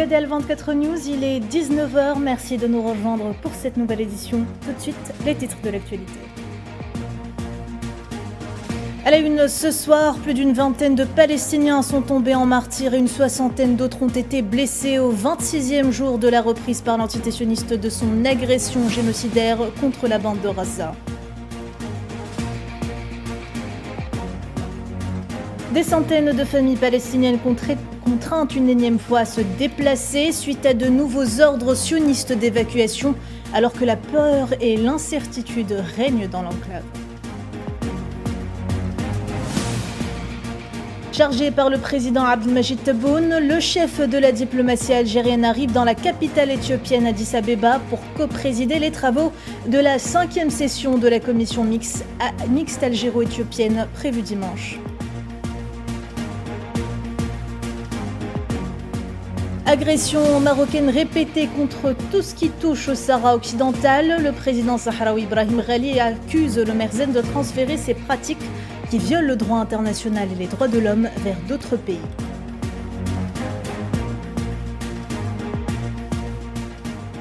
regardez Al24 News, il est 19h, merci de nous rejoindre pour cette nouvelle édition. Tout de suite, les titres de l'actualité. À la une ce soir, plus d'une vingtaine de Palestiniens sont tombés en martyrs et une soixantaine d'autres ont été blessés au 26e jour de la reprise par l'entité sioniste de son agression génocidaire contre la bande de Gaza. Des centaines de familles palestiniennes contraintes une énième fois à se déplacer suite à de nouveaux ordres sionistes d'évacuation, alors que la peur et l'incertitude règnent dans l'enclave. Chargé par le président Abdelmajid Tebboune, le chef de la diplomatie algérienne arrive dans la capitale éthiopienne Addis Abeba pour coprésider les travaux de la 5e session de la commission mixte algéro-éthiopienne prévue dimanche. Agression marocaine répétée contre tout ce qui touche au Sahara occidental. Le président sahraoui Ibrahim Ghali accuse le Merzen de transférer ses pratiques qui violent le droit international et les droits de l'homme vers d'autres pays.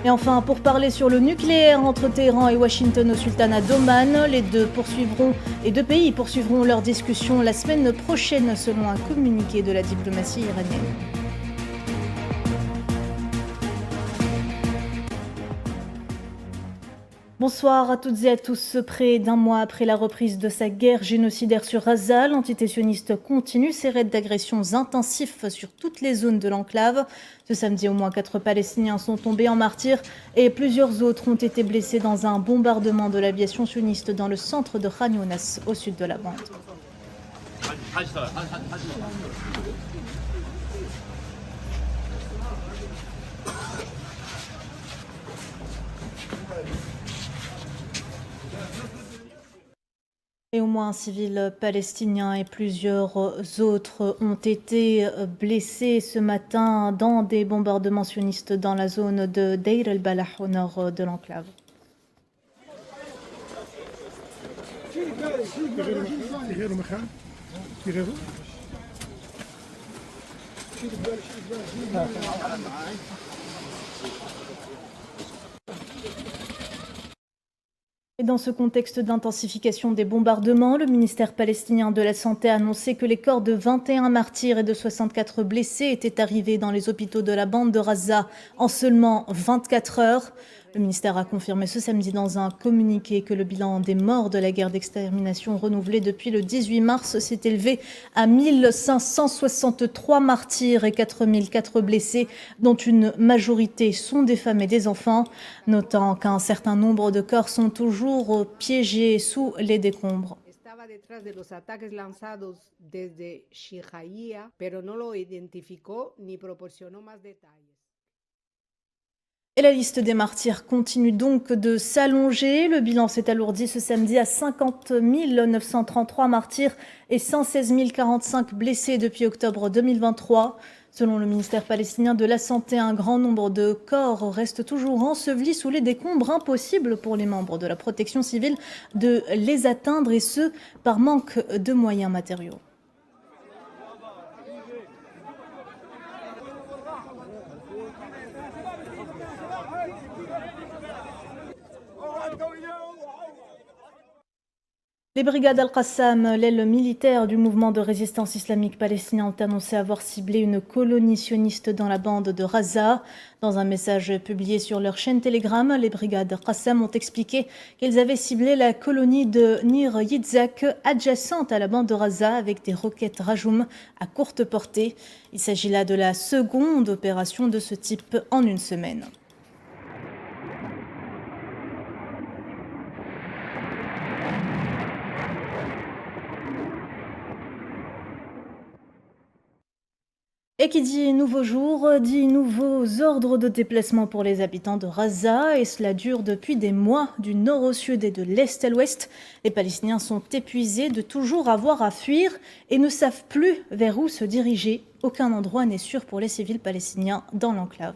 Et enfin, pour parler sur le nucléaire entre Téhéran et Washington au sultanat d'Oman, les deux pays poursuivront leurs discussions la semaine prochaine selon un communiqué de la diplomatie iranienne. Bonsoir à toutes et à tous. Près d'un mois après la reprise de sa guerre génocidaire sur Gaza, l'entité sioniste continue ses raids d'agressions intensifs sur toutes les zones de l'enclave. Ce samedi, au moins 4 Palestiniens sont tombés en martyrs et plusieurs autres ont été blessés dans un bombardement de l'aviation sioniste dans le centre de Khan Younis, au sud de la bande. Et au moins un civil palestinien et plusieurs autres ont été blessés ce matin dans des bombardements sionistes dans la zone de Deir el-Balah au nord de l'enclave. Et dans ce contexte d'intensification des bombardements, le ministère palestinien de la Santé a annoncé que les corps de 21 martyrs et de 64 blessés étaient arrivés dans les hôpitaux de la bande de Gaza en seulement 24 heures. Le ministère a confirmé ce samedi dans un communiqué que le bilan des morts de la guerre d'extermination renouvelée depuis le 18 mars s'est élevé à 1563 martyrs et 4004 blessés, dont une majorité sont des femmes et des enfants, notant qu'un certain nombre de corps sont toujours piégés sous les décombres. Detrás de los ataques lanzados desde Shijaía, pero no lo identificó ni proporcionó más detalles. Et la liste des martyrs continue donc de s'allonger. Le bilan s'est alourdi ce samedi à 50 933 martyrs et 116 045 blessés depuis octobre 2023. Selon le ministère palestinien de la Santé, un grand nombre de corps restent toujours ensevelis sous les décombres, impossible pour les membres de la protection civile de les atteindre, et ce, par manque de moyens matériaux. Les brigades Al-Qassam, l'aile militaire du mouvement de résistance islamique palestinien, ont annoncé avoir ciblé une colonie sioniste dans la bande de Gaza. Dans un message publié sur leur chaîne Telegram, les brigades Al-Qassam ont expliqué qu'ils avaient ciblé la colonie de Nir Yitzhak, adjacente à la bande de Gaza, avec des roquettes Rajoum à courte portée. Il s'agit là de la seconde opération de ce type en une semaine. Et qui dit nouveau jour, dit nouveaux ordres de déplacement pour les habitants de Gaza, et cela dure depuis des mois, du nord au sud et de l'est à l'ouest. Les Palestiniens sont épuisés de toujours avoir à fuir et ne savent plus vers où se diriger. Aucun endroit n'est sûr pour les civils palestiniens dans l'enclave.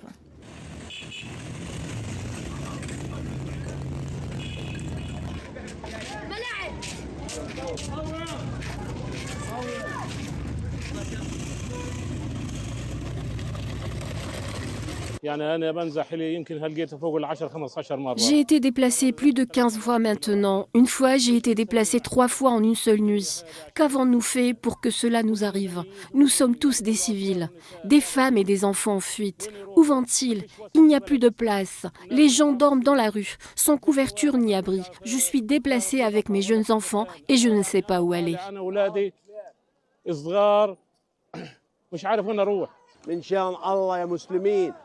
J'ai été déplacé plus de 15 fois maintenant. Une fois, j'ai été déplacé 3 fois en une seule nuit. Qu'avons-nous fait pour que cela nous arrive? Nous sommes tous des civils, des femmes et des enfants en fuite. Où vont-ils? Il n'y a plus de place. Les gens dorment dans la rue, sans couverture ni abri. Je suis déplacée avec mes jeunes enfants et je ne sais pas où aller.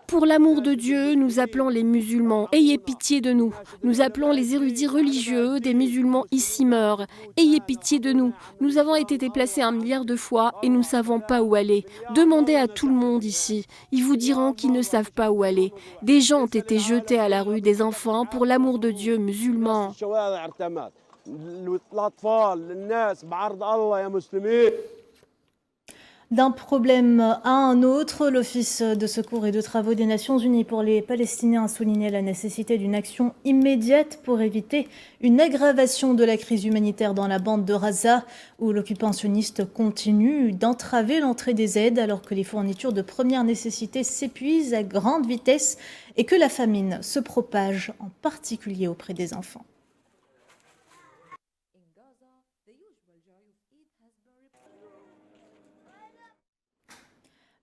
Pour l'amour de Dieu, nous appelons les musulmans. Ayez pitié de nous. Nous appelons les érudits religieux. Des musulmans ici meurent. Ayez pitié de nous. Nous avons été déplacés 1 milliard de fois et nous ne savons pas où aller. Demandez à tout le monde ici. Ils vous diront qu'ils ne savent pas où aller. Des gens ont été jetés à la rue, des enfants, pour l'amour de Dieu, musulmans. D'un problème à un autre, l'Office de secours et de travaux des Nations Unies pour les Palestiniens a souligné la nécessité d'une action immédiate pour éviter une aggravation de la crise humanitaire dans la bande de Gaza, où l'occupant sioniste continue d'entraver l'entrée des aides alors que les fournitures de première nécessité s'épuisent à grande vitesse et que la famine se propage, en particulier auprès des enfants.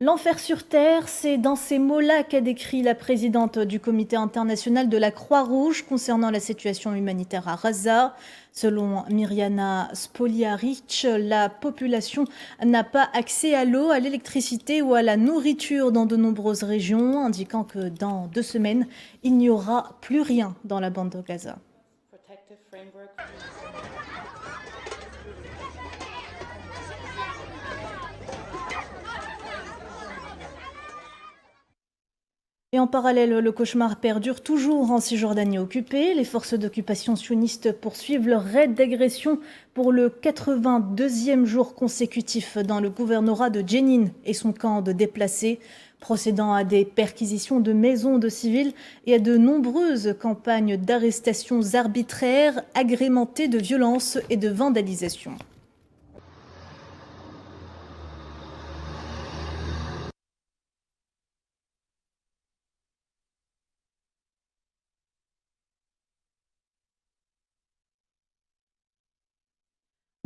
L'enfer sur terre, c'est dans ces mots-là qu'a décrit la présidente du Comité international de la Croix-Rouge concernant la situation humanitaire à Gaza. Selon Mirjana Spoliaric, la population n'a pas accès à l'eau, à l'électricité ou à la nourriture dans de nombreuses régions, indiquant que dans 2 semaines, il n'y aura plus rien dans la bande de Gaza. Et en parallèle, le cauchemar perdure toujours en Cisjordanie occupée. Les forces d'occupation sionistes poursuivent leur raid d'agression pour le 82e jour consécutif dans le gouvernorat de Jenin et son camp de déplacés, procédant à des perquisitions de maisons de civils et à de nombreuses campagnes d'arrestations arbitraires agrémentées de violences et de vandalisation.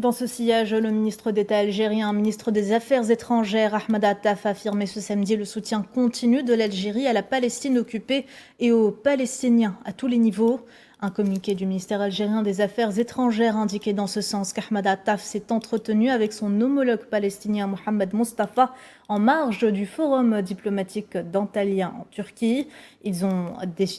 Dans ce sillage, le ministre d'État algérien, ministre des Affaires étrangères, Ahmed Attaf, a affirmé ce samedi le soutien continu de l'Algérie à la Palestine occupée et aux Palestiniens à tous les niveaux. Un communiqué du ministère algérien des Affaires étrangères indiquait dans ce sens qu'Ahmed Attaf s'est entretenu avec son homologue palestinien Mohamed Mustafa en marge du forum diplomatique d'Antalya en Turquie. Ils ont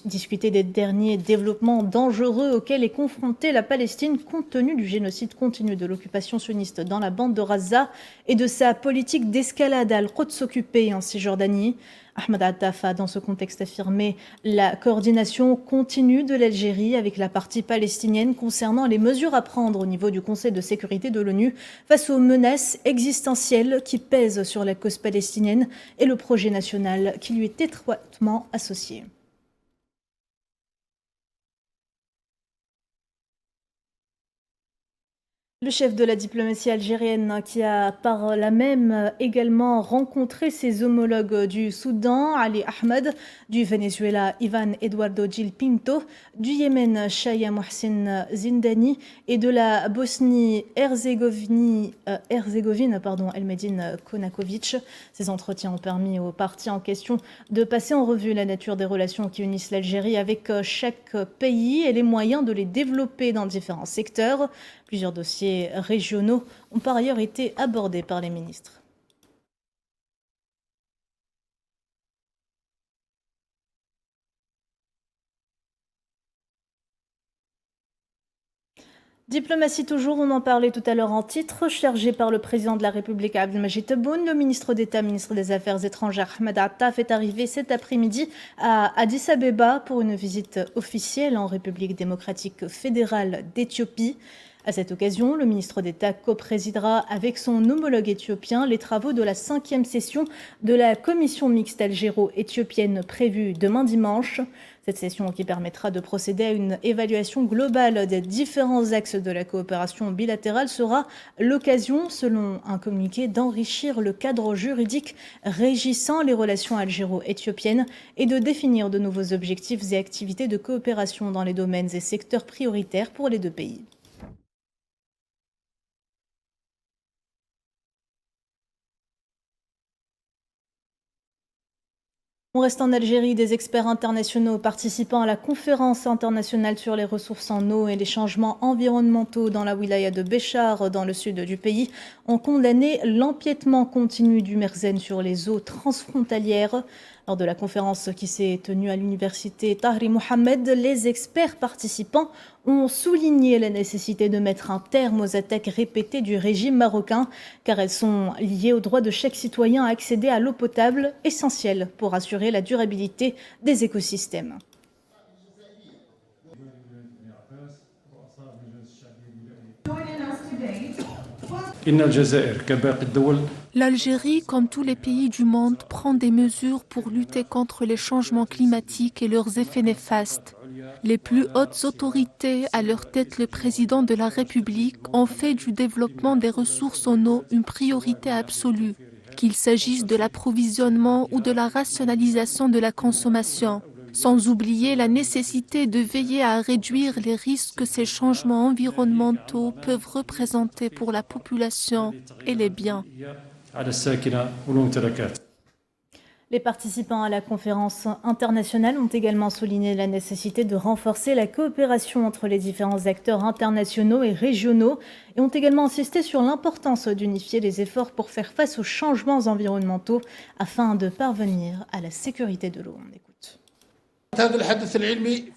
discuté des derniers développements dangereux auxquels est confrontée la Palestine compte tenu du génocide continu de l'occupation sioniste dans la bande de Gaza et de sa politique d'escalade à Al-Quds occupée en Cisjordanie. Ahmed Attaf a dans ce contexte affirmé la coordination continue de l'Algérie avec la partie palestinienne concernant les mesures à prendre au niveau du Conseil de sécurité de l'ONU face aux menaces existentielles qui pèsent sur la cause palestinienne et le projet national qui lui est étroitement associé. Le chef de la diplomatie algérienne qui a par là même également rencontré ses homologues du Soudan, Ali Ahmed, du Venezuela, Ivan Eduardo Gil Pinto, du Yémen, Shaya Mohsin Zindani et de la Bosnie-Herzégovine, Elmedine Konakovic. Ces entretiens ont permis aux parties en question de passer en revue la nature des relations qui unissent l'Algérie avec chaque pays et les moyens de les développer dans différents secteurs. Plusieurs dossiers régionaux ont par ailleurs été abordés par les ministres. Diplomatie toujours, on en parlait tout à l'heure en titre, chargé par le président de la République Abdelmajid Tebboune, le ministre d'État, ministre des Affaires étrangères Ahmed Attaf est arrivé cet après-midi à Addis Abeba pour une visite officielle en République démocratique fédérale d'Éthiopie. À cette occasion, le ministre d'État coprésidera avec son homologue éthiopien les travaux de la 5e session de la commission mixte algéro-éthiopienne prévue demain dimanche. Cette session qui permettra de procéder à une évaluation globale des différents axes de la coopération bilatérale sera l'occasion, selon un communiqué, d'enrichir le cadre juridique régissant les relations algéro-éthiopiennes et de définir de nouveaux objectifs et activités de coopération dans les domaines et secteurs prioritaires pour les deux pays. On reste en Algérie. Des experts internationaux participant à la conférence internationale sur les ressources en eau et les changements environnementaux dans la wilaya de Béchar, dans le sud du pays, ont condamné l'empiètement continu du Merzen sur les eaux transfrontalières. Lors de la conférence qui s'est tenue à l'université Tahri Mohamed, les experts participants ont souligné la nécessité de mettre un terme aux attaques répétées du régime marocain, car elles sont liées au droit de chaque citoyen à accéder à l'eau potable, essentielle pour assurer la durabilité des écosystèmes. L'Algérie, comme tous les pays du monde, prend des mesures pour lutter contre les changements climatiques et leurs effets néfastes. Les plus hautes autorités, à leur tête le président de la République, ont fait du développement des ressources en eau une priorité absolue, qu'il s'agisse de l'approvisionnement ou de la rationalisation de la consommation. Sans oublier la nécessité de veiller à réduire les risques que ces changements environnementaux peuvent représenter pour la population et les biens. Les participants à la conférence internationale ont également souligné la nécessité de renforcer la coopération entre les différents acteurs internationaux et régionaux et ont également insisté sur l'importance d'unifier les efforts pour faire face aux changements environnementaux afin de parvenir à la sécurité de l'eau. On écoute.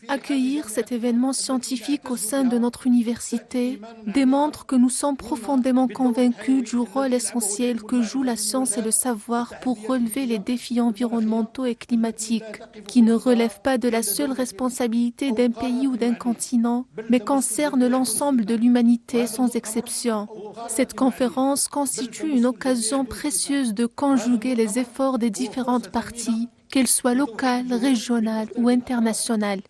Accueillir cet événement scientifique au sein de notre université démontre que nous sommes profondément convaincus du rôle essentiel que jouent la science et le savoir pour relever les défis environnementaux et climatiques, qui ne relèvent pas de la seule responsabilité d'un pays ou d'un continent, mais concernent l'ensemble de l'humanité sans exception. Cette conférence constitue une occasion précieuse de conjuguer les efforts des différentes parties, qu'elles soient locales, régionales ou internationales.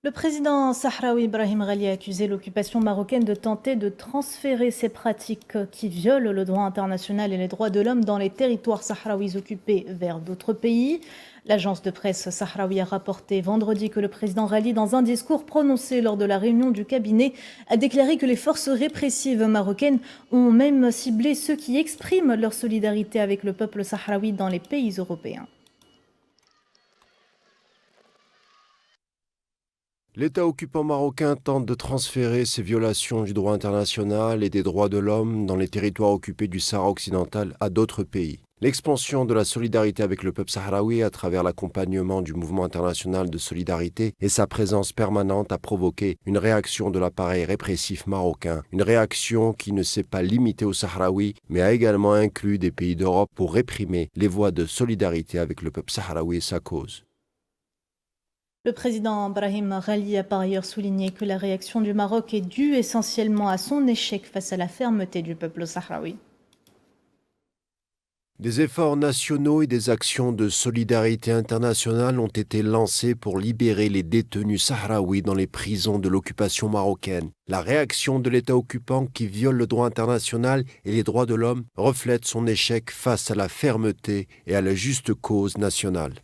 Le président sahraoui Ibrahim Ghali a accusé l'occupation marocaine de tenter de transférer ces pratiques qui violent le droit international et les droits de l'homme dans les territoires sahraouis occupés vers d'autres pays. L'agence de presse sahraoui a rapporté vendredi que le président Ghali, dans un discours prononcé lors de la réunion du cabinet, a déclaré que les forces répressives marocaines ont même ciblé ceux qui expriment leur solidarité avec le peuple sahraoui dans les pays européens. L'État occupant marocain tente de transférer ces violations du droit international et des droits de l'homme dans les territoires occupés du Sahara occidental à d'autres pays. L'expansion de la solidarité avec le peuple sahraoui à travers l'accompagnement du mouvement international de solidarité et sa présence permanente a provoqué une réaction de l'appareil répressif marocain, une réaction qui ne s'est pas limitée aux Sahraouis, mais a également inclus des pays d'Europe pour réprimer les voies de solidarité avec le peuple sahraoui et sa cause. Le président Ibrahim Ghali a par ailleurs souligné que la réaction du Maroc est due essentiellement à son échec face à la fermeté du peuple sahraoui. Des efforts nationaux et des actions de solidarité internationale ont été lancés pour libérer les détenus sahraouis dans les prisons de l'occupation marocaine. La réaction de l'État occupant qui viole le droit international et les droits de l'homme reflète son échec face à la fermeté et à la juste cause nationale.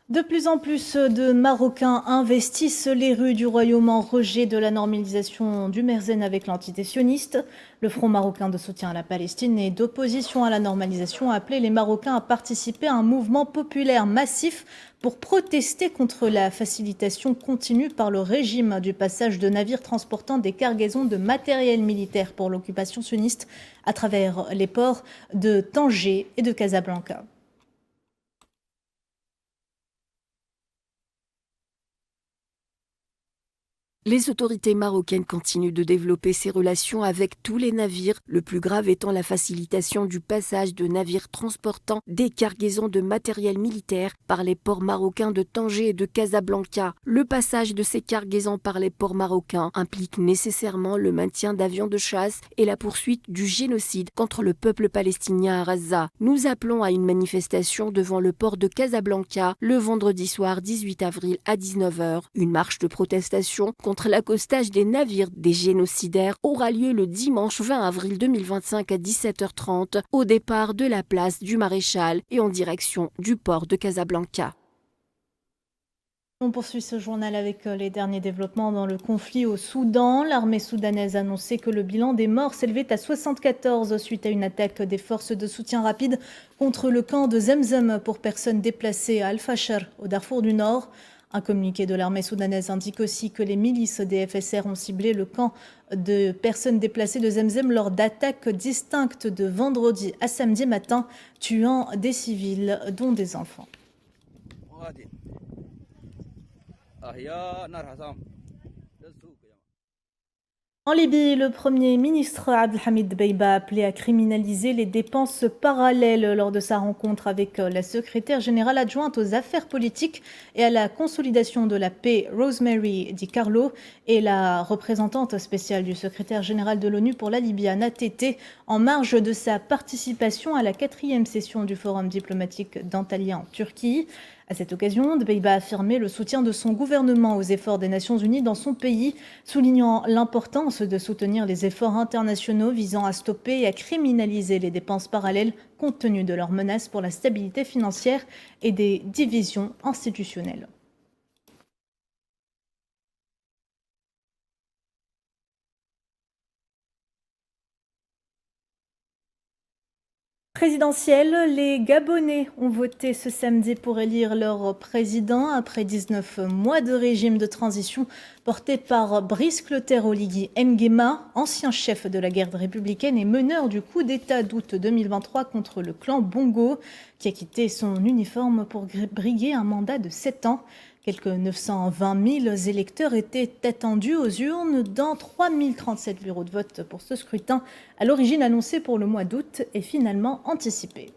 De plus en plus de Marocains investissent les rues du royaume en rejet de la normalisation du Merzen avec l'entité sioniste. Le Front marocain de soutien à la Palestine et d'opposition à la normalisation a appelé les Marocains à participer à un mouvement populaire massif pour protester contre la facilitation continue par le régime du passage de navires transportant des cargaisons de matériel militaire pour l'occupation sioniste à travers les ports de Tanger et de Casablanca. Les autorités marocaines continuent de développer ces relations avec tous les navires, le plus grave étant la facilitation du passage de navires transportant des cargaisons de matériel militaire par les ports marocains de Tanger et de Casablanca. Le passage de ces cargaisons par les ports marocains implique nécessairement le maintien d'avions de chasse et la poursuite du génocide contre le peuple palestinien à Gaza. Nous appelons à une manifestation devant le port de Casablanca le vendredi soir 18 avril à 19h. Une marche de protestation contre l'accostage des navires des génocidaires aura lieu le dimanche 20 avril 2025 à 17h30 au départ de la place du Maréchal et en direction du port de Casablanca. On poursuit ce journal avec les derniers développements dans le conflit au Soudan. L'armée soudanaise a annoncé que le bilan des morts s'élevait à 74 suite à une attaque des forces de soutien rapide contre le camp de Zemzem pour personnes déplacées à Al-Fashar, au Darfour du Nord. Un communiqué de l'armée soudanaise indique aussi que les milices des FSR ont ciblé le camp de personnes déplacées de Zemzem lors d'attaques distinctes de vendredi à samedi matin, tuant des civils, dont des enfants. En Libye, le Premier ministre Abdelhamid Dbeibah a appelé à criminaliser les dépenses parallèles lors de sa rencontre avec la secrétaire générale adjointe aux affaires politiques et à la consolidation de la paix, Rosemary Di Carlo, et la représentante spéciale du secrétaire général de l'ONU pour la Libye, Anna Tété, en marge de sa participation à la 4e session du Forum diplomatique d'Antalya en Turquie. À cette occasion, Dbeibah a affirmé le soutien de son gouvernement aux efforts des Nations Unies dans son pays, soulignant l'importance de soutenir les efforts internationaux visant à stopper et à criminaliser les dépenses parallèles compte tenu de leurs menaces pour la stabilité financière et des divisions institutionnelles. Présidentielle, les Gabonais ont voté ce samedi pour élire leur président après 19 mois de régime de transition porté par Brice Clotaire Oligui Nguema, ancien chef de la garde républicaine et meneur du coup d'État d'août 2023 contre le clan Bongo, qui a quitté son uniforme pour briguer un mandat de 7 ans. Quelques 920 000 électeurs étaient attendus aux urnes dans 3 037 bureaux de vote pour ce scrutin, à l'origine annoncé pour le mois d'août et finalement anticipé. «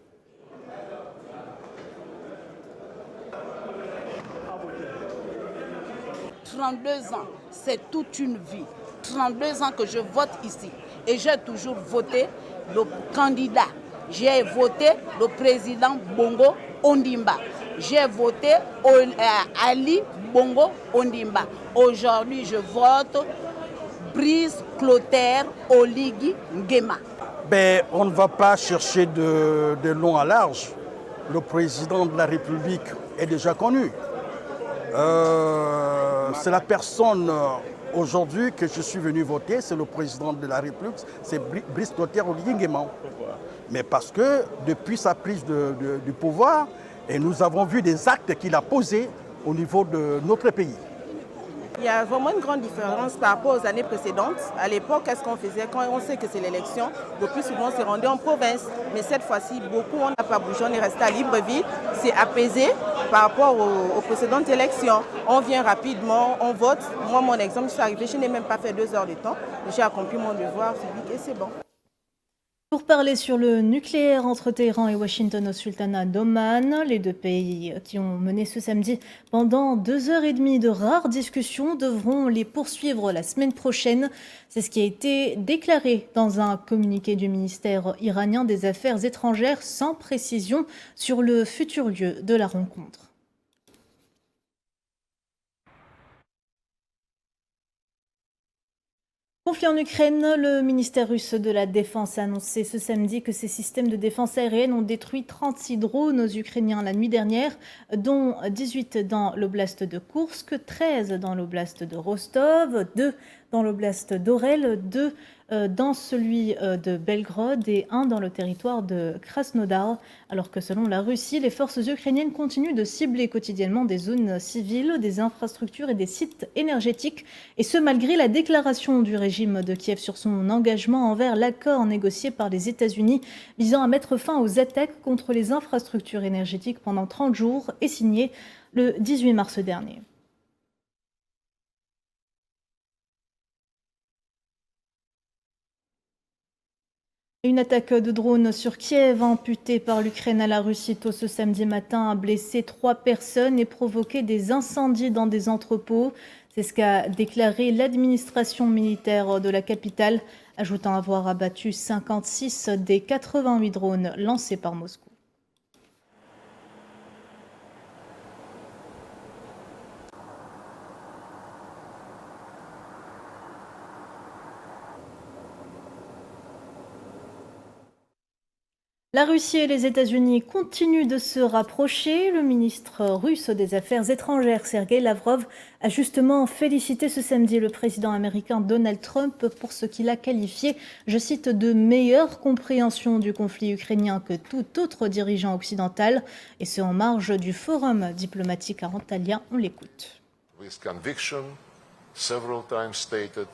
32 ans, c'est toute une vie. 32 ans que je vote ici. Et j'ai toujours voté le candidat. J'ai voté le président Bongo Ondimba. J'ai voté Ali Bongo Ondimba. Aujourd'hui, je vote Brice Clotaire Oligui Nguema. On ne va pas chercher de long à large. Le président de la République est déjà connu. C'est la personne aujourd'hui que je suis venu voter, c'est le président de la République, c'est Brice Clotaire Oligui Nguema. Mais parce que depuis sa prise du pouvoir, et nous avons vu des actes qu'il a posés au niveau de notre pays. Il y a vraiment une grande différence par rapport aux années précédentes. À l'époque, qu'est-ce qu'on faisait quand on sait que c'est l'élection? Le plus souvent, on s'est rendu en province. Mais cette fois-ci, beaucoup, on n'a pas bougé, on est resté à Libreville. C'est apaisé par rapport aux précédentes élections. On vient rapidement, on vote. Moi, mon exemple, je suis arrivée, je n'ai même pas fait 2 heures de temps. J'ai accompli mon devoir civique et c'est bon. Pour parler sur le nucléaire entre Téhéran et Washington au Sultanat d'Oman, les deux pays qui ont mené ce samedi pendant 2h30 de rares discussions devront les poursuivre la semaine prochaine. C'est ce qui a été déclaré dans un communiqué du ministère iranien des Affaires étrangères sans précision sur le futur lieu de la rencontre. Conflit en Ukraine, le ministère russe de la Défense a annoncé ce samedi que ses systèmes de défense aérienne ont détruit 36 drones ukrainiens la nuit dernière, dont 18 dans l'oblast de Koursk, 13 dans l'oblast de Rostov, 2 dans l'oblast d'Orel, 2 dans celui de Belgorod et 1 dans le territoire de Krasnodar. Alors que selon la Russie, les forces ukrainiennes continuent de cibler quotidiennement des zones civiles, des infrastructures et des sites énergétiques, et ce malgré la déclaration du régime de Kiev sur son engagement envers l'accord négocié par les États-Unis visant à mettre fin aux attaques contre les infrastructures énergétiques pendant 30 jours et signé le 18 mars dernier. Une attaque de drone sur Kiev imputée par l'Ukraine à la Russie tôt ce samedi matin a blessé 3 personnes et provoqué des incendies dans des entrepôts. C'est ce qu'a déclaré l'administration militaire de la capitale, ajoutant avoir abattu 56 des 88 drones lancés par Moscou. La Russie et les États-Unis continuent de se rapprocher. Le ministre russe des Affaires étrangères, Sergei Lavrov, a justement félicité ce samedi le président américain Donald Trump pour ce qu'il a qualifié, je cite, de meilleure compréhension du conflit ukrainien que tout autre dirigeant occidental, et ce en marge du forum diplomatique à Antalya. On l'écoute. With conviction, several times stated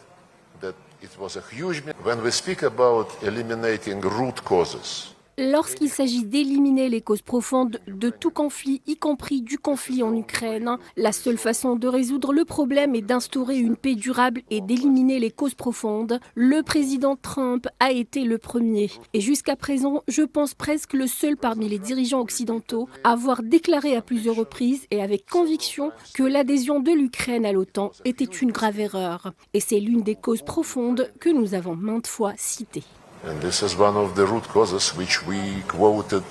that it was a huge. When we speak about eliminating root causes. Lorsqu'il s'agit d'éliminer les causes profondes de tout conflit, y compris du conflit en Ukraine, la seule façon de résoudre le problème est d'instaurer une paix durable et d'éliminer les causes profondes. Le président Trump a été le premier. Et jusqu'à présent, je pense presque le seul parmi les dirigeants occidentaux à avoir déclaré à plusieurs reprises et avec conviction que l'adhésion de l'Ukraine à l'OTAN était une grave erreur. Et c'est l'une des causes profondes que nous avons maintes fois citées. And this is one of the root causes which we quoted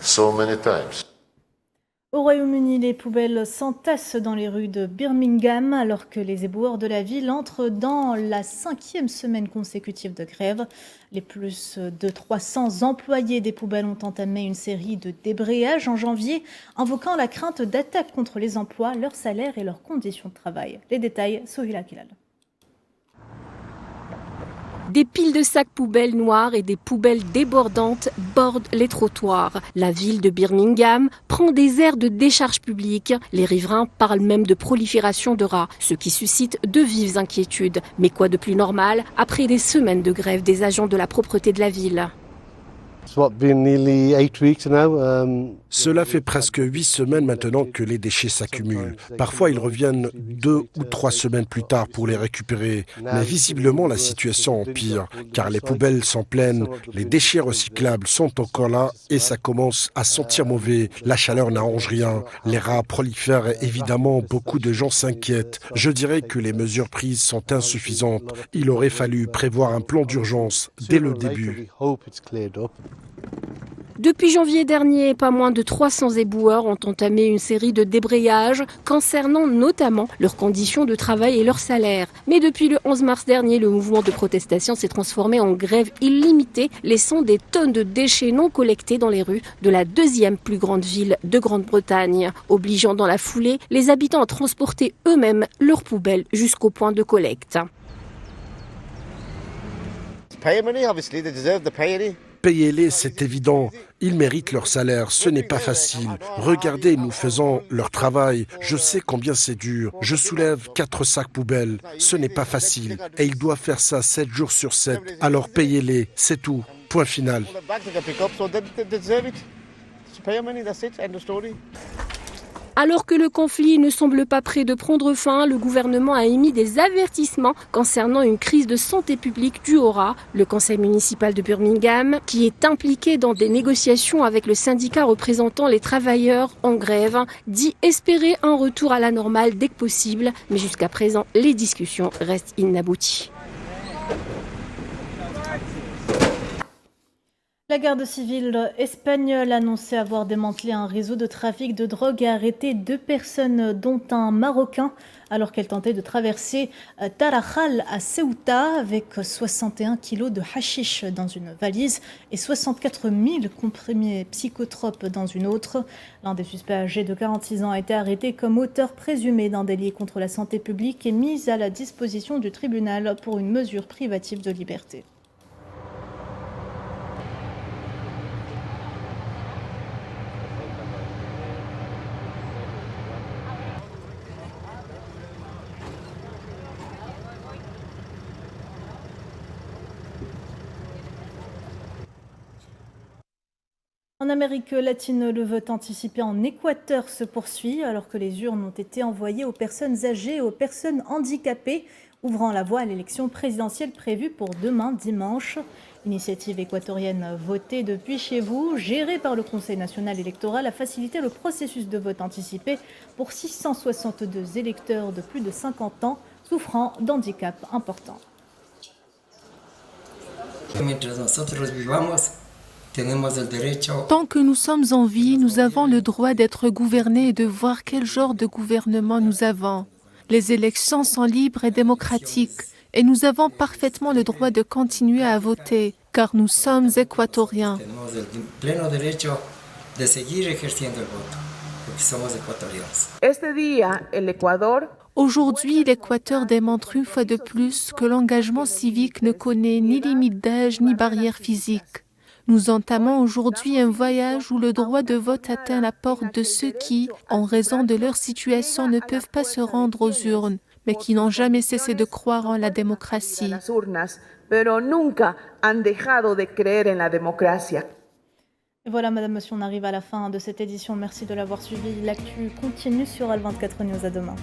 so many times. Au Royaume-Uni, les poubelles s'entassent dans les rues de Birmingham alors que les éboueurs de la ville entrent dans la 5e semaine consécutive de grève. Les plus de 300 employés des poubelles ont entamé une série de débrayages en janvier, invoquant la crainte d'attaques contre les emplois, leurs salaires et leurs conditions de travail. Les détails, Sohila Kilal. Des piles de sacs poubelles noirs et des poubelles débordantes bordent les trottoirs. La ville de Birmingham prend des airs de décharge publique. Les riverains parlent même de prolifération de rats, ce qui suscite de vives inquiétudes. Mais quoi de plus normal après des semaines de grève des agents de la propreté de la ville? Cela fait presque 8 semaines maintenant que les déchets s'accumulent. Parfois, ils reviennent 2 ou 3 semaines plus tard pour les récupérer. Mais visiblement, la situation empire, car les poubelles sont pleines, les déchets recyclables sont encore là et ça commence à sentir mauvais. La chaleur n'arrange rien. Les rats prolifèrent évidemment, beaucoup de gens s'inquiètent. Je dirais que les mesures prises sont insuffisantes. Il aurait fallu prévoir un plan d'urgence dès le début. Depuis janvier dernier, pas moins de 300 éboueurs ont entamé une série de débrayages concernant notamment leurs conditions de travail et leurs salaires. Mais depuis le 11 mars dernier, le mouvement de protestation s'est transformé en grève illimitée, laissant des tonnes de déchets non collectés dans les rues de la 2e plus grande ville de Grande-Bretagne, obligeant dans la foulée les habitants à transporter eux-mêmes leurs poubelles jusqu'au point de collecte. Payez-les, c'est évident. Ils méritent leur salaire. Ce n'est pas facile. Regardez, nous faisons leur travail. Je sais combien c'est dur. Je soulève 4 sacs poubelles. Ce n'est pas facile. Et ils doivent faire ça 7 jours sur 7. Alors payez-les, c'est tout. Point final. Alors que le conflit ne semble pas près de prendre fin, le gouvernement a émis des avertissements concernant une crise de santé publique due aux rats. Le conseil municipal de Birmingham, qui est impliqué dans des négociations avec le syndicat représentant les travailleurs en grève, dit espérer un retour à la normale dès que possible. Mais jusqu'à présent, les discussions restent inabouties. La garde civile espagnole annonçait avoir démantelé un réseau de trafic de drogue et arrêté 2 personnes, dont un Marocain, alors qu'elle tentait de traverser Tarajal à Ceuta avec 61 kilos de hashish dans une valise et 64 000 comprimés psychotropes dans une autre. L'un des suspects âgé de 46 ans a été arrêté comme auteur présumé d'un délit contre la santé publique et mis à la disposition du tribunal pour une mesure privative de liberté. En Amérique latine, le vote anticipé en Équateur se poursuit alors que les urnes ont été envoyées aux personnes âgées et aux personnes handicapées. ouvrant la voie à l'élection présidentielle prévue pour demain dimanche. Initiative équatorienne votée depuis chez vous, gérée par le Conseil national électoral, a facilité le processus de vote anticipé pour 662 électeurs de plus de 50 ans souffrant d'handicaps importants. Tant que nous sommes en vie, nous avons le droit d'être gouvernés et de voir quel genre de gouvernement nous avons. Les élections sont libres et démocratiques et nous avons parfaitement le droit de continuer à voter car nous sommes équatoriens. Aujourd'hui, l'Équateur démontre une fois de plus que l'engagement civique ne connaît ni limite d'âge ni barrière physique. Nous entamons aujourd'hui un voyage où le droit de vote atteint la porte de ceux qui, en raison de leur situation, ne peuvent pas se rendre aux urnes, mais qui n'ont jamais cessé de croire en la démocratie. Et voilà, Madame, Monsieur, on arrive à la fin de cette édition. Merci de l'avoir suivi. L'actu continue sur Al24 News. À demain.